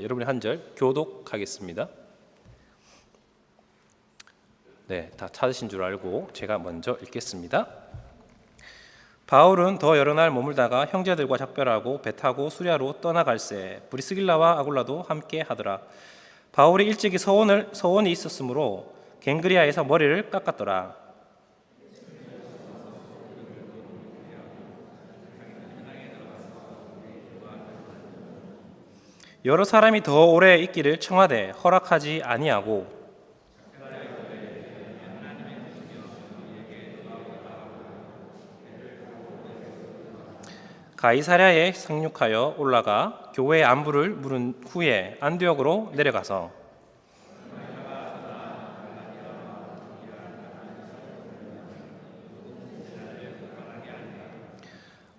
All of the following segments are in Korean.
여러분이 한 절 교독하겠습니다. 네, 다 찾으신 줄 알고 제가 먼저 읽겠습니다. 바울은 더 여러 날 머물다가 형제들과 작별하고 배 타고 수리아로 떠나갈새 브리스길라와 아굴라도 함께 하더라. 바울이 일찍이 서원이 있었으므로 갱그리아에서 머리를 깎았더라. 여러 사람이 더 오래 있기를 청하되 허락하지 아니하고 가이사랴에 상륙하여 올라가 교회의 안부를 물은 후에 안디옥으로 내려가서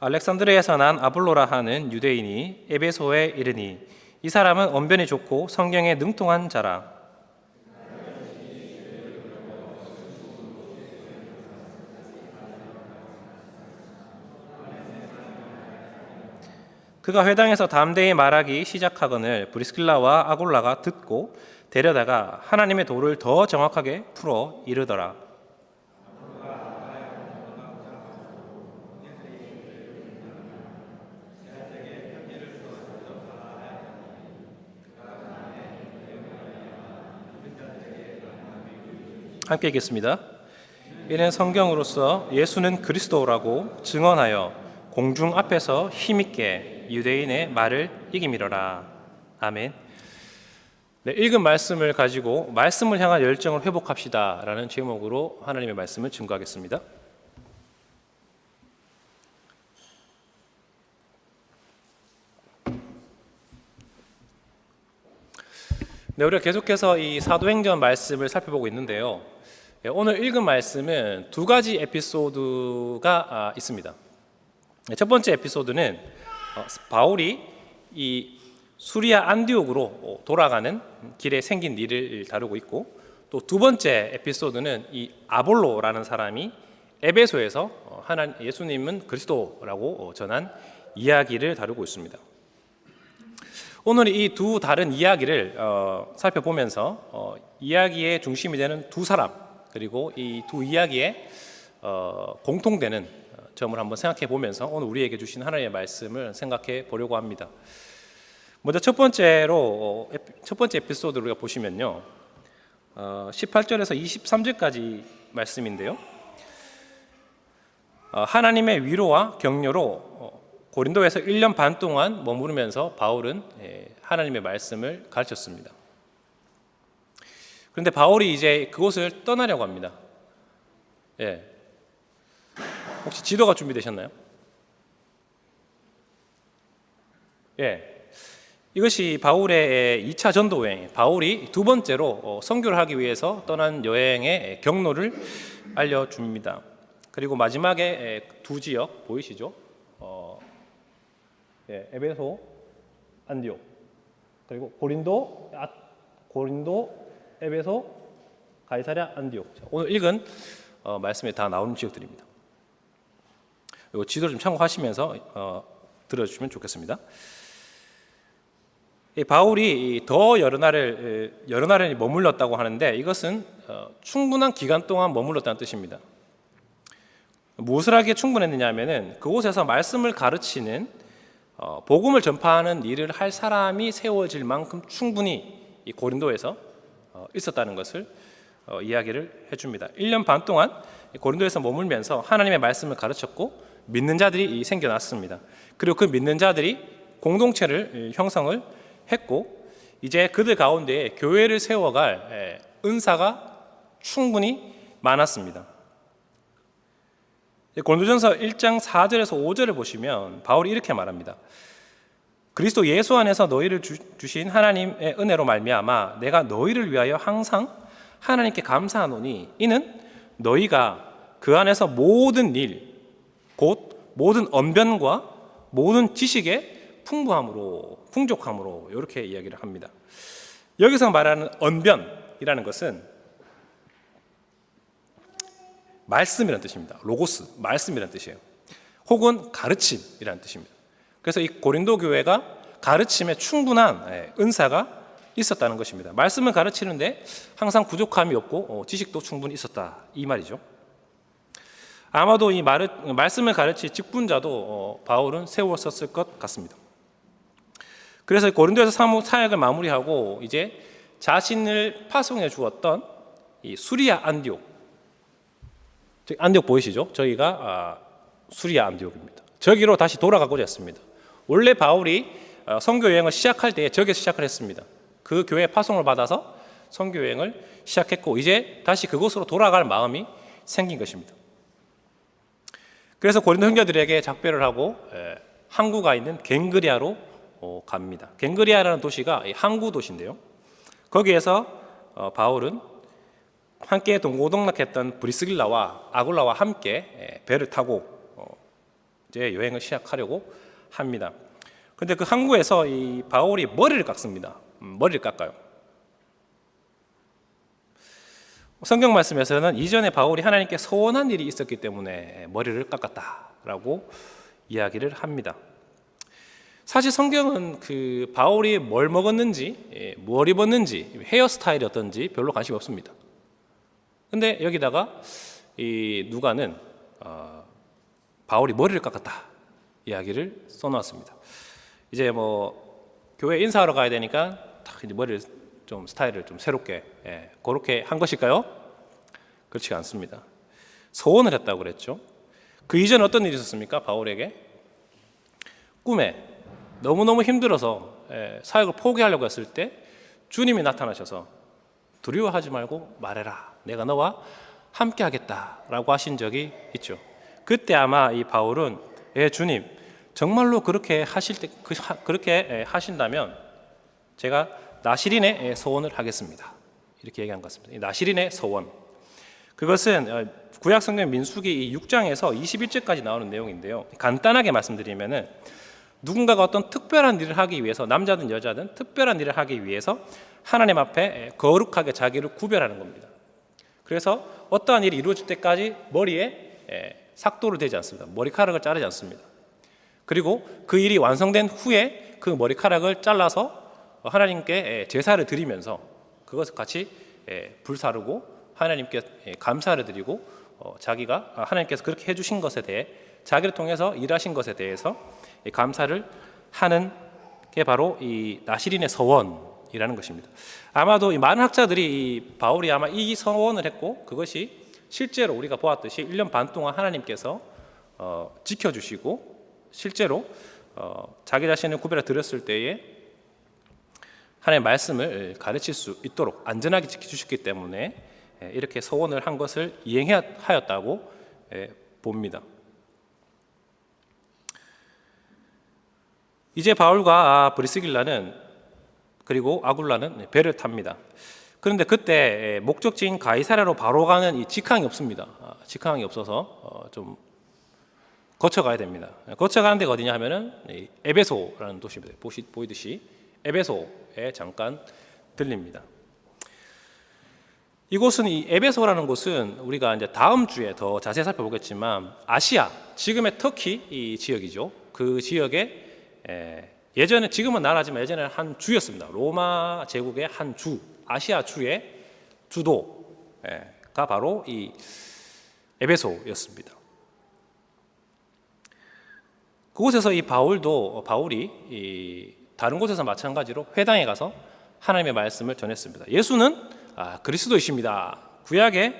알렉산드리아에서 난 아볼로라 하는 유대인이 에베소에 이르니 이 사람은 언변이 좋고 성경에 능통한 자라. 그가 회당에서 담대히 말하기 시작하거늘 브리스길라와 아굴라가 듣고 데려다가 하나님의 도를 더 정확하게 풀어 이르더라. 함께 읽겠습니다. 이는 성경으로서 예수는 그리스도라고 증언하여 공중 앞에서 힘있게 유대인의 말을 이기미러라. 아멘. 네, 읽은 말씀을 가지고 말씀을 향한 열정을 회복합시다 라는 제목으로 하나님의 말씀을 증거하겠습니다. 네, 우리가 계속해서 이 사도행전 말씀을 살펴보고 있는데요. 오늘 읽은 말씀은 두 가지 에피소드가 있습니다. 첫 번째 에피소드는 바울이 이 수리아 안디옥으로 돌아가는 길에 생긴 일을 다루고 있고, 또 두 번째 에피소드는 이 아볼로라는 사람이 에베소에서 예수님은 그리스도라고 전한 이야기를 다루고 있습니다. 오늘 이 두 다른 이야기를 살펴보면서 이야기의 중심이 되는 두 사람, 그리고 이 두 이야기의 공통되는 점을 한번 생각해 보면서 오늘 우리에게 주신 하나님의 말씀을 생각해 보려고 합니다. 먼저 첫 번째 에피소드를 우리가 보시면요, 18절에서 23절까지 말씀인데요, 하나님의 위로와 격려로 고린도에서 1년 반 동안 머무르면서 바울은 하나님의 말씀을 가르쳤습니다. 그런데 바울이 이제 그곳을 떠나려고 합니다. 혹시 지도가 준비되셨나요? 이것이 바울의 2차 전도 여행, 바울이 두 번째로 선교를 하기 위해서 떠난 여행의 경로를 알려줍니다. 그리고 마지막에 두 지역 보이시죠? 에베소, 안디옥, 그리고 고린도, 에베소, 가이사랴, 안디옥. 오늘 읽은 말씀에 다 나오는 지역들입니다. 이 지도를 좀 참고하시면서 들어주시면 좋겠습니다. 바울이 더 여러 날을 머물렀다고 하는데, 이것은 충분한 기간 동안 머물렀다는 뜻입니다. 무엇을 하기에 충분했느냐 하면은 그곳에서 말씀을 가르치는 복음을 전파하는 일을 할 사람이 세워질 만큼 충분히 이 고린도에서 있었다는 것을 이야기를 해줍니다. 1년 반 동안 고린도에서 머물면서 하나님의 말씀을 가르쳤고 믿는 자들이 생겨났습니다. 그리고 그 믿는 자들이 공동체를 형성을 했고, 이제 그들 가운데 교회를 세워갈 은사가 충분히 많았습니다. 고린도전서 1장 4절에서 5절을 보시면 바울이 이렇게 말합니다. 그리스도 예수 안에서 너희를 주신 하나님의 은혜로 말미암아 내가 너희를 위하여 항상 하나님께 감사하노니 이는 너희가 그 안에서 모든 일 곧 모든 언변과 모든 지식의 풍족함으로 이렇게 이야기를 합니다. 여기서 말하는 언변이라는 것은 말씀이라는 뜻입니다. 로고스, 말씀이라는 뜻이에요. 혹은 가르침이라는 뜻입니다. 그래서 이 고린도 교회가 가르침에 충분한 은사가 있었다는 것입니다. 말씀을 가르치는데 항상 부족함이 없고 지식도 충분히 있었다 이 말이죠. 아마도 이 말씀을 가르칠 직분자도 바울은 세웠었을 것 같습니다. 그래서 고린도에서 사역을 마무리하고 이제 자신을 파송해 주었던 이 수리아 안디옥, 안디옥 보이시죠? 저기가 수리아 안디옥입니다. 저기로 다시 돌아가고자 했습니다. 원래 바울이 선교 여행을 시작할 때 저기서 시작을 했습니다. 그 교회 파송을 받아서 선교 여행을 시작했고 이제 다시 그곳으로 돌아갈 마음이 생긴 것입니다. 그래서 고린도 형제들에게 작별을 하고 항구가 있는 갱그리아로 갑니다. 갱그리아라는 도시가 항구 도시인데요. 거기에서 바울은 함께 동고동락했던 브리스길라와 아굴라와 함께 배를 타고 이제 여행을 시작하려고 합니다. 그런데 그 항구에서 이 바울이 머리를 깎습니다. 머리를 깎아요. 성경 말씀에서는 이전에 바울이 하나님께 서원한 일이 있었기 때문에 머리를 깎았다라고 이야기를 합니다. 사실 성경은 그 바울이 뭘 먹었는지, 뭘 입었는지, 헤어스타일이 어떤지 별로 관심이 없습니다. 근데 여기다가 이 누가는 바울이 머리를 깎았다 이야기를 써놨습니다. 이제 교회 인사하러 가야 되니까 딱 이제 머리를 좀 스타일을 좀 새롭게 그렇게 한 것일까요? 그렇지 않습니다. 서원을 했다고 그랬죠. 그 이전 어떤 일이 있었습니까? 바울에게 꿈에 너무너무 힘들어서 사역을 포기하려고 했을 때 주님이 나타나셔서 두려워하지 말고 말해라. 내가 너와 함께 하겠다라고 하신 적이 있죠. 그때 아마 이 바울은 주님 정말로 그렇게 그렇게 하신다면 제가 나시린의 서원을 하겠습니다. 이렇게 얘기한 것 같습니다. 나시린의 서원. 그것은 구약 성경 민수기 6장에서 21절까지 나오는 내용인데요. 간단하게 말씀드리면은 누군가가 어떤 특별한 일을 하기 위해서 남자든 여자든 특별한 일을 하기 위해서 하나님 앞에 거룩하게 자기를 구별하는 겁니다. 그래서 어떠한 일이 이루어질 때까지 머리에 삭도를 대지 않습니다. 머리카락을 자르지 않습니다. 그리고 그 일이 완성된 후에 그 머리카락을 잘라서 하나님께 제사를 드리면서 그것을 같이 불사르고 하나님께 감사를 드리고 자기가 하나님께서 그렇게 해주신 것에 대해 자기를 통해서 일하신 것에 대해서 감사를 하는 게 바로 이 나시린의 서원이라는 것입니다. 아마도 이 많은 학자들이 이 바울이 아마 이 서원을 했고 그것이 실제로 우리가 보았듯이 1년 반 동안 하나님께서 지켜주시고 실제로 자기 자신을 구별해 드렸을 때에 하나님의 말씀을 가르칠 수 있도록 안전하게 지켜주셨기 때문에 이렇게 서원을 한 것을 이행하였다고 봅니다. 이제 바울과 브리스길라는 그리고 아굴라는 배를 탑니다. 그런데 그때 목적지인 가이사랴로 바로 가는 이 직항이 없습니다. 직항이 없어서 좀 거쳐가야 됩니다. 거쳐가는 데가 어디냐 하면은 에베소라는 도시입니다. 보이듯이 에베소에 잠깐 들립니다. 이곳은 이 에베소라는 곳은 우리가 이제 다음 주에 더 자세히 살펴보겠지만 아시아, 지금의 터키 이 지역이죠. 그 지역에 예전에 지금은 나라지만 예전에 한 주였습니다. 로마 제국의 한 주, 아시아 주의 주도가 바로 이 에베소였습니다. 그곳에서 이 바울이 이 다른 곳에서 마찬가지로 회당에 가서 하나님의 말씀을 전했습니다. 예수는 그리스도이십니다. 구약에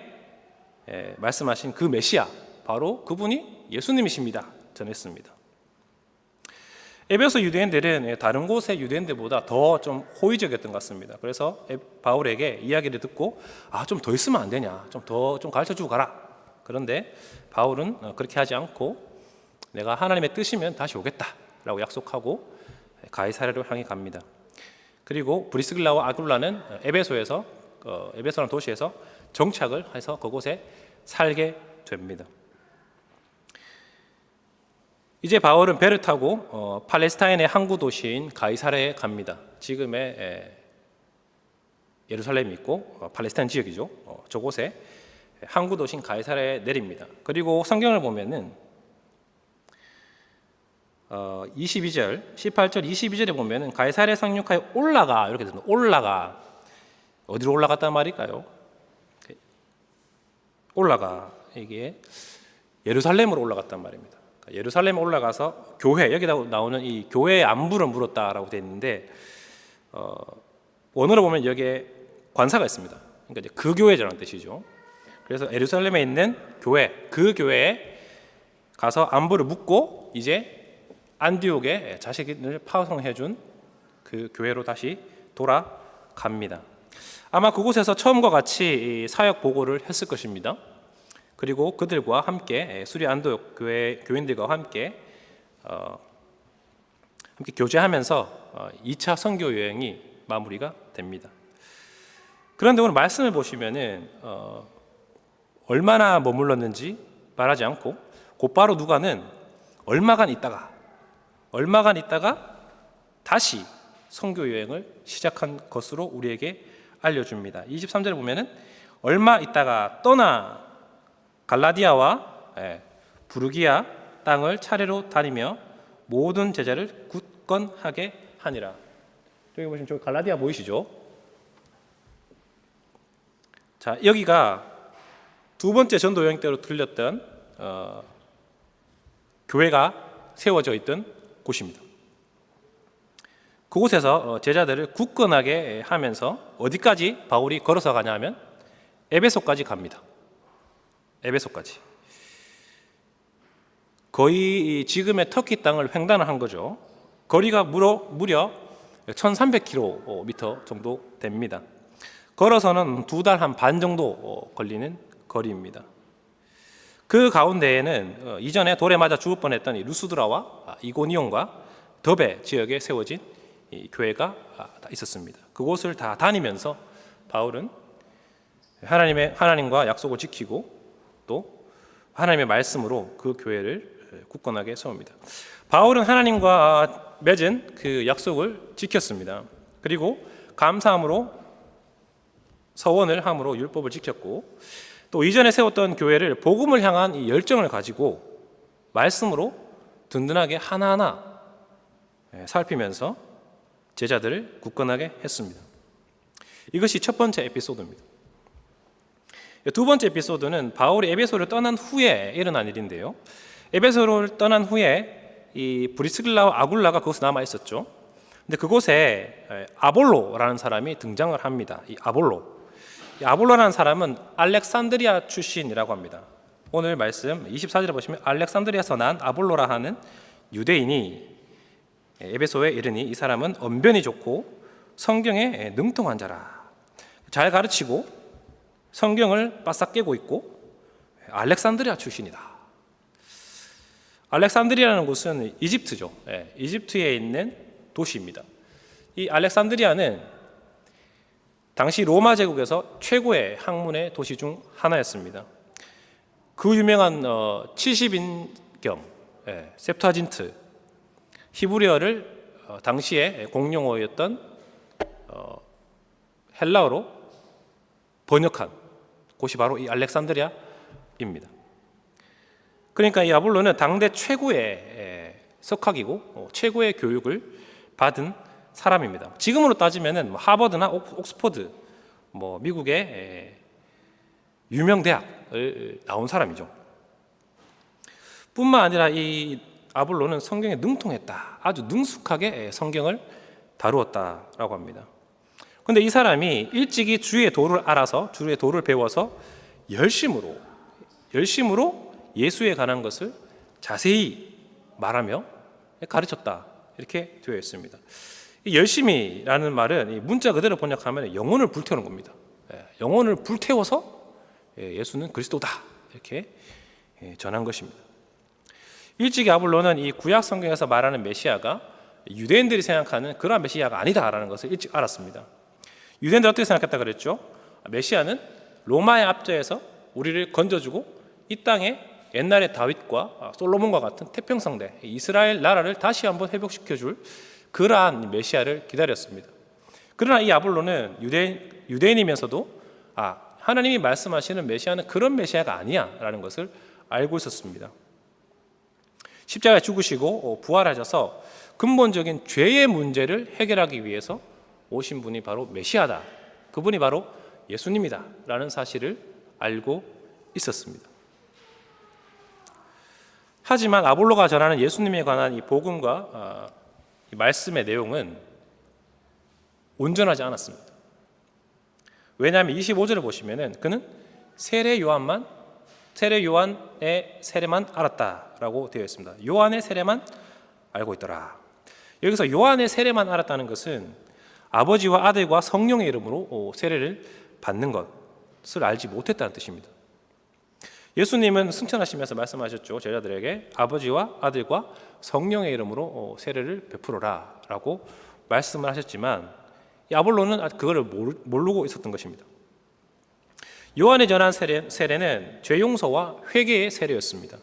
말씀하신 그 메시아 바로 그분이 예수님이십니다. 전했습니다. 에베소 유대인들은 다른 곳의 유대인들보다 더 좀 호의적이었던 것 같습니다. 그래서 바울에게 이야기를 듣고 좀 더 있으면 안 되냐, 좀 더 좀 가르쳐주고 가라. 그런데 바울은 그렇게 하지 않고 내가 하나님의 뜻이면 다시 오겠다라고 약속하고 가이사랴로 향해 갑니다. 그리고 브리스길라와 아굴라는 에베소라는 도시에서 정착을 해서 그곳에 살게 됩니다. 이제 바울은 배를 타고 팔레스타인의 항구 도시인 가이사랴에 갑니다. 지금의 예루살렘이 있고 팔레스타인 지역이죠. 저곳에 항구 도시인 가이사랴에 내립니다. 그리고 성경을 보면은 18절 22절에 보면은 가이사랴에 상륙하여 올라가 이렇게 됩니다. 올라가 어디로 올라갔단 말일까요? 올라가 이게 예루살렘으로 올라갔단 말입니다. 예루살렘에 올라가서 교회 여기다 나오는 이 교회의 안부를 물었다라고 되어 있는데 원어로 보면 여기에 관사가 있습니다. 그러니까 이제 그 교회라는 뜻이죠. 그래서 예루살렘에 있는 교회 그 교회에 가서 안부를 묻고 이제 안디옥에 자신을 파송해 준 그 교회로 다시 돌아갑니다. 아마 그곳에서 처음과 같이 사역 보고를 했을 것입니다. 그리고 그들과 함께 수리 안디옥 교회 교인들과 함께 교제하면서 2차 선교 여행이 마무리가 됩니다. 그런데 오늘 말씀을 보시면은 얼마나 머물렀는지 말하지 않고 곧바로 누가는 얼마간 있다가 다시 선교 여행을 시작한 것으로 우리에게 알려줍니다. 23절에 보면은 얼마 있다가 떠나 갈라디아와 부르기아 땅을 차례로 다니며 모든 제자를 굳건하게 하니라. 여기 보시면 저기 갈라디아 보이시죠? 자, 여기가 두 번째 전도 여행 때로 들렸던 교회가 세워져 있던 곳입니다. 그곳에서 제자들을 굳건하게 하면서 어디까지 바울이 걸어서 가냐 하면 에베소까지 갑니다. 에베소까지. 거의 지금의 터키 땅을 횡단을 한 거죠. 거리가 무려 1300km 정도 됩니다. 걸어서는 2달 한 반 정도 걸리는 거리입니다. 그 가운데에는 이전에 돌에 맞아 죽을 뻔했던 루스드라와 이고니온과 더베 지역에 세워진 이 교회가 있었습니다. 그곳을 다 다니면서 바울은 하나님과 약속을 지키고 또 하나님의 말씀으로 그 교회를 굳건하게 세웁니다. 바울은 하나님과 맺은 그 약속을 지켰습니다. 그리고 감사함으로 서원을 함으로 율법을 지켰고 또 이전에 세웠던 교회를 복음을 향한 이 열정을 가지고 말씀으로 든든하게 하나하나 살피면서 제자들을 굳건하게 했습니다. 이것이 첫 번째 에피소드입니다. 두 번째 에피소드는 바울이 에베소를 떠난 후에 일어난 일인데요. 에베소를 떠난 후에 이 브리스길라와 아굴라가 그곳에 남아 있었죠. 근데 그곳에 아볼로라는 사람이 등장을 합니다. 이 아볼로라는 사람은 알렉산드리아 출신이라고 합니다. 오늘 말씀 24절에 보시면 알렉산드리아에서 난 아볼로라 하는 유대인이 에베소에 이르니 이 사람은 언변이 좋고 성경에 능통한 자라. 잘 가르치고 성경을 바싹 깨고 있고 알렉산드리아 출신이다. 알렉산드리아라는 곳은 이집트죠. 이집트에 있는 도시입니다. 이 알렉산드리아는 당시 로마 제국에서 최고의 학문의 도시 중 하나였습니다. 그 유명한 70인경 셉투아진트 히브리어를 당시에 공용어였던 헬라어로 번역한 곳이 바로 이 알렉산드리아입니다. 그러니까 이 아볼로는 당대 최고의 석학이고 최고의 교육을 받은 사람입니다. 지금으로 따지면은 하버드나 옥스퍼드, 미국의 유명 대학을 나온 사람이죠. 뿐만 아니라 이 아볼로는 성경에 능통했다. 아주 능숙하게 성경을 다루었다라고 합니다. 그런데 이 사람이 일찍이 주의 도를 알아서 주의 도를 배워서 열심으로 예수에 관한 것을 자세히 말하며 가르쳤다. 이렇게 되어 있습니다. 이 열심히라는 말은 문자 그대로 번역하면 영혼을 불태우는 겁니다. 영혼을 불태워서 예수는 그리스도다. 이렇게 전한 것입니다. 일찍이 아볼로는 이 구약 성경에서 말하는 메시아가 유대인들이 생각하는 그러한 메시아가 아니다라는 것을 일찍 알았습니다. 유대인들 어떻게 생각했다 그랬죠? 메시아는 로마의 압제에서 우리를 건져주고 이 땅에 옛날의 다윗과 솔로몬과 같은 태평성대 이스라엘 나라를 다시 한번 회복시켜줄 그러한 메시아를 기다렸습니다. 그러나 이 아볼로는 유대인이면서도 하나님이 말씀하시는 메시아는 그런 메시아가 아니야 라는 것을 알고 있었습니다. 십자가에 죽으시고 부활하셔서 근본적인 죄의 문제를 해결하기 위해서 오신 분이 바로 메시아다. 그분이 바로 예수님이다 라는 사실을 알고 있었습니다. 하지만 아볼로가 전하는 예수님에 관한 이 복음과 이 말씀의 내용은 온전하지 않았습니다. 왜냐하면 25절을 보시면은 그는 세례 요한의 세례만 알았다라고 되어 있습니다. 요한의 세례만 알고 있더라. 여기서 요한의 세례만 알았다는 것은 아버지와 아들과 성령의 이름으로 세례를 받는 것을 알지 못했다는 뜻입니다. 예수님은 승천하시면서 말씀하셨죠. 제자들에게 아버지와 아들과 성령의 이름으로 세례를 베풀어라 라고 말씀을 하셨지만 이 아볼로는 그거를 모르고 있었던 것입니다. 요한이 전한 세례는 죄 용서와 회개의 세례였습니다.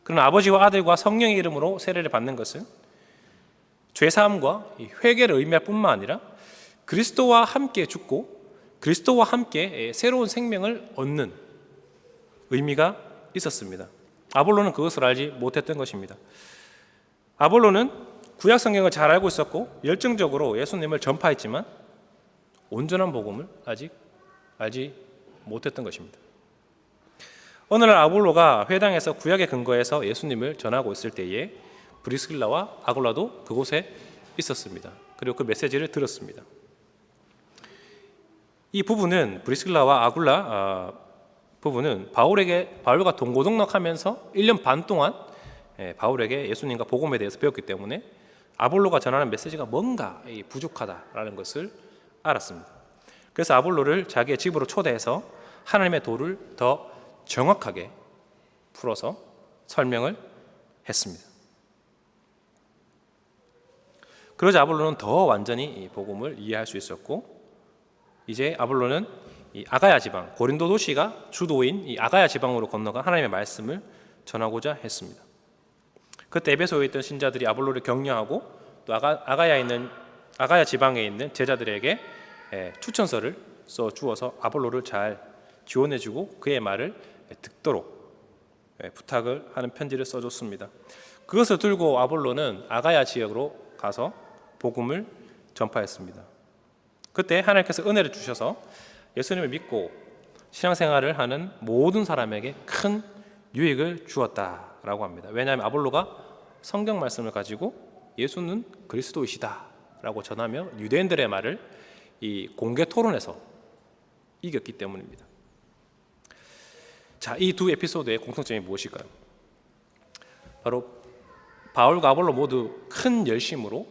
그러나 아버지와 아들과 성령의 이름으로 세례를 받는 것은 죄사함과 회개를 의미할 뿐만 아니라 그리스도와 함께 죽고 그리스도와 함께 새로운 생명을 얻는 의미가 있었습니다. 아볼로는 그것을 알지 못했던 것입니다. 아볼로는 구약 성경을 잘 알고 있었고 열정적으로 예수님을 전파했지만 온전한 복음을 아직 알지 못했던 것입니다. 어느 날 아볼로가 회당에서 구약의 근거에서 예수님을 전하고 있을 때에 브리스길라와 아굴라도 그곳에 있었습니다. 그리고 그 메시지를 들었습니다. 이 부부는 브리스길라와 아굴라 부부는 바울과 동고동락하면서 1년 반 동안 바울에게 예수님과 복음에 대해서 배웠기 때문에 아볼로가 전하는 메시지가 뭔가 부족하다라는 것을 알았습니다. 그래서 아볼로를 자기의 집으로 초대해서 하나님의 도를 더 정확하게 풀어서 설명을 했습니다. 그러자 아볼로는 더 완전히 이 복음을 이해할 수 있었고 이제 아볼로는 이 아가야 지방, 고린도 도시가 주도인 이 아가야 지방으로 건너가 하나님의 말씀을 전하고자 했습니다. 그때 에베소에 있던 신자들이 아볼로를 격려하고 또 아가야 지방에 있는 제자들에게 추천서를 써 주어서 아볼로를 잘 지원해주고 그의 말을 듣도록 부탁을 하는 편지를 써줬습니다. 그것을 들고 아볼로는 아가야 지역으로 가서 복음을 전파했습니다. 그때 하나님께서 은혜를 주셔서 예수님을 믿고 신앙생활을 하는 모든 사람에게 큰 유익을 주었다라고 합니다. 왜냐하면 아볼로가 성경 말씀을 가지고 예수는 그리스도이시다라고 전하며 유대인들의 말을 이 공개 토론에서 이겼기 때문입니다. 자, 이 두 에피소드의 공통점이 무엇일까요? 바로 바울과 아볼로 모두 큰 열심으로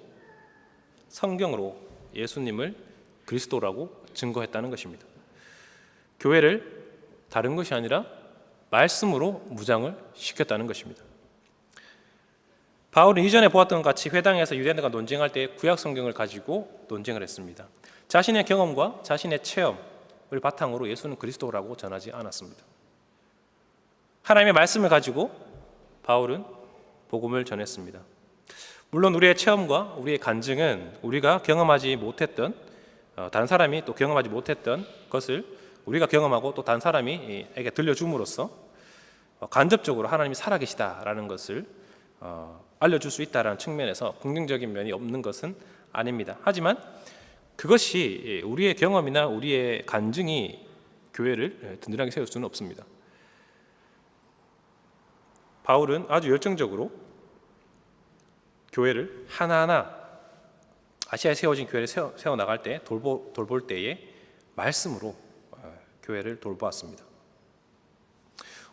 성경으로 예수님을 그리스도라고 증거했다는 것입니다. 교회를 다른 것이 아니라 말씀으로 무장을 시켰다는 것입니다. 바울은 이전에 보았던 것 같이 회당에서 유대인들과 논쟁할 때 구약 성경을 가지고 논쟁을 했습니다. 자신의 경험과 자신의 체험을 바탕으로 예수는 그리스도라고 전하지 않았습니다. 하나님의 말씀을 가지고 바울은 복음을 전했습니다. 물론 우리의 체험과 우리의 간증은 우리가 경험하지 못했던 다른 사람이 또 경험하지 못했던 것을 우리가 경험하고 또 다른 사람이에게 들려줌으로써 간접적으로 하나님이 살아계시다라는 것을 알려줄 수 있다라는 측면에서 긍정적인 면이 없는 것은 아닙니다. 하지만 그것이 우리의 경험이나 우리의 간증이 교회를 든든하게 세울 수는 없습니다. 바울은 아주 열정적으로 교회를 하나하나 아시아에 세워진 교회를 세워나갈 때 돌볼 때에 말씀으로 교회를 돌보았습니다.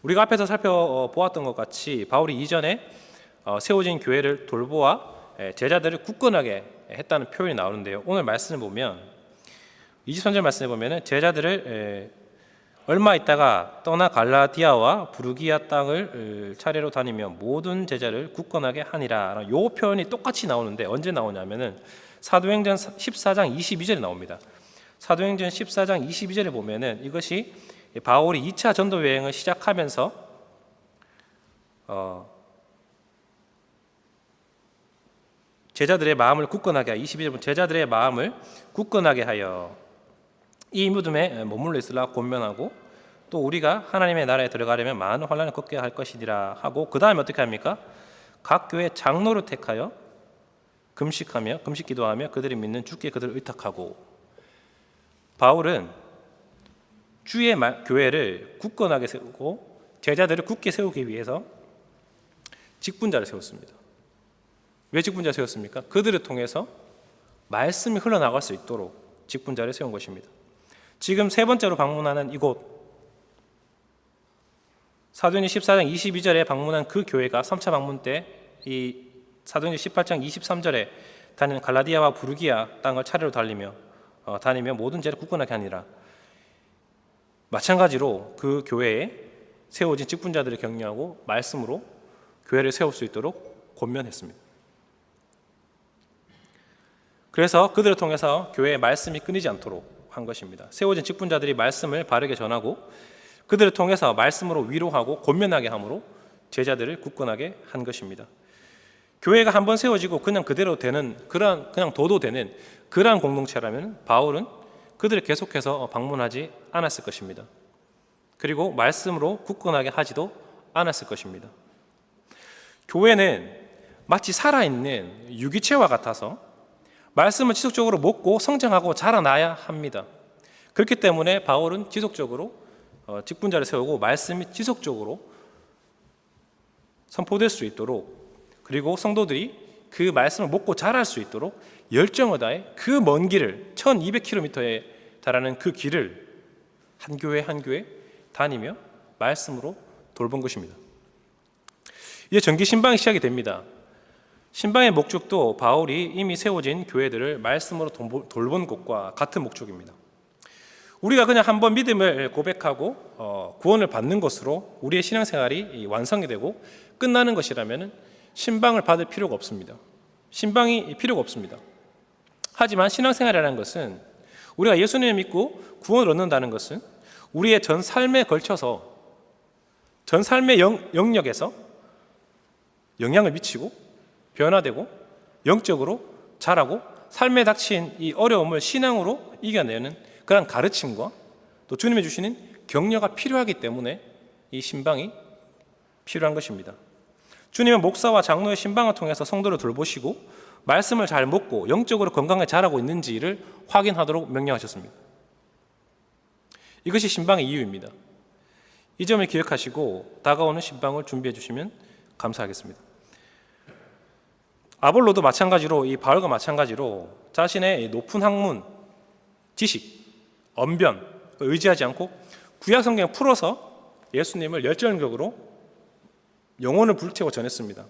우리가 앞에서 살펴보았던 것 같이 바울이 이전에 세워진 교회를 돌보아 제자들을 굳건하게 했다는 표현이 나오는데요. 오늘 말씀을 보면 23절 말씀을 보면 제자들을 얼마 있다가 떠나 갈라디아와 부르기아 땅을 차례로 다니며 모든 제자를 굳건하게 하니라. 이 표현이 똑같이 나오는데 언제 나오냐면은 사도행전 14장 22절에 나옵니다. 사도행전 14장 22절에 보면은 이것이 바울이 2차 전도 여행을 시작하면서 제자들의 마음을 굳건하게 하여 22절 제자들의 마음을 굳건하게 하여 이 무덤에 머물러 있으라 권면하고 또 우리가 하나님의 나라에 들어가려면 많은 환난을 겪게 할 것이니라 하고 그 다음에 어떻게 합니까? 각 교회 장로를 택하여 금식하며 금식 기도하며 그들이 믿는 주께 그들을 의탁하고. 바울은 주의 교회를 굳건하게 세우고 제자들을 굳게 세우기 위해서 직분자를 세웠습니다. 왜 직분자를 세웠습니까? 그들을 통해서 말씀이 흘러나갈 수 있도록 직분자를 세운 것입니다. 지금 세 번째로 방문하는 이곳, 사도행전 14장 22절에 방문한 그 교회가 3차 방문 때 이 사도행전 18장 23절에 다니는 갈라디아와 부르기아 땅을 차례로 다니며 모든 죄를 굳건하게 하니라. 마찬가지로 그 교회에 세워진 직분자들을 격려하고 말씀으로 교회를 세울 수 있도록 권면했습니다. 그래서 그들을 통해서 교회의 말씀이 끊이지 않도록 한 것입니다. 세워진 직분자들이 말씀을 바르게 전하고 그들을 통해서 말씀으로 위로하고 권면하게 함으로 제자들을 굳건하게 한 것입니다. 교회가 한번 세워지고 그냥 그대로 되는 그냥 둬도 되는 그러한 공동체라면 바울은 그들을 계속해서 방문하지 않았을 것입니다. 그리고 말씀으로 굳건하게 하지도 않았을 것입니다. 교회는 마치 살아있는 유기체와 같아서 말씀을 지속적으로 먹고 성장하고 자라나야 합니다. 그렇기 때문에 바울은 지속적으로 직분자를 세우고 말씀이 지속적으로 선포될 수 있도록, 그리고 성도들이 그 말씀을 먹고 자랄 수 있도록 열정을 다해 그 먼 길을 1200km에 달하는 그 길을 한 교회 한 교회 다니며 말씀으로 돌본 것입니다. 이제 정기 신방이 시작이 됩니다. 신방의 목적도 바울이 이미 세워진 교회들을 말씀으로 돌본 것과 같은 목적입니다. 우리가 그냥 한번 믿음을 고백하고 구원을 받는 것으로 우리의 신앙생활이 완성이 되고 끝나는 것이라면 신방을 받을 필요가 없습니다. 신방이 필요가 없습니다. 하지만 신앙생활이라는 것은, 우리가 예수님을 믿고 구원을 얻는다는 것은 우리의 전 삶에 걸쳐서 전 삶의 영역에서 영향을 미치고 변화되고 영적으로 자라고 삶에 닥친 이 어려움을 신앙으로 이겨내는 그런 가르침과 또 주님이 주시는 격려가 필요하기 때문에 이 신방이 필요한 것입니다. 주님은 목사와 장로의 신방을 통해서 성도를 돌보시고 말씀을 잘 먹고 영적으로 건강하게 자라고 있는지를 확인하도록 명령하셨습니다. 이것이 신방의 이유입니다. 이 점을 기억하시고 다가오는 신방을 준비해 주시면 감사하겠습니다. 아볼로도 마찬가지로, 이 바울과 마찬가지로 자신의 높은 학문, 지식, 언변을 의지하지 않고 구약 성경을 풀어서 예수님을 열정적으로 영혼을 불태워 전했습니다.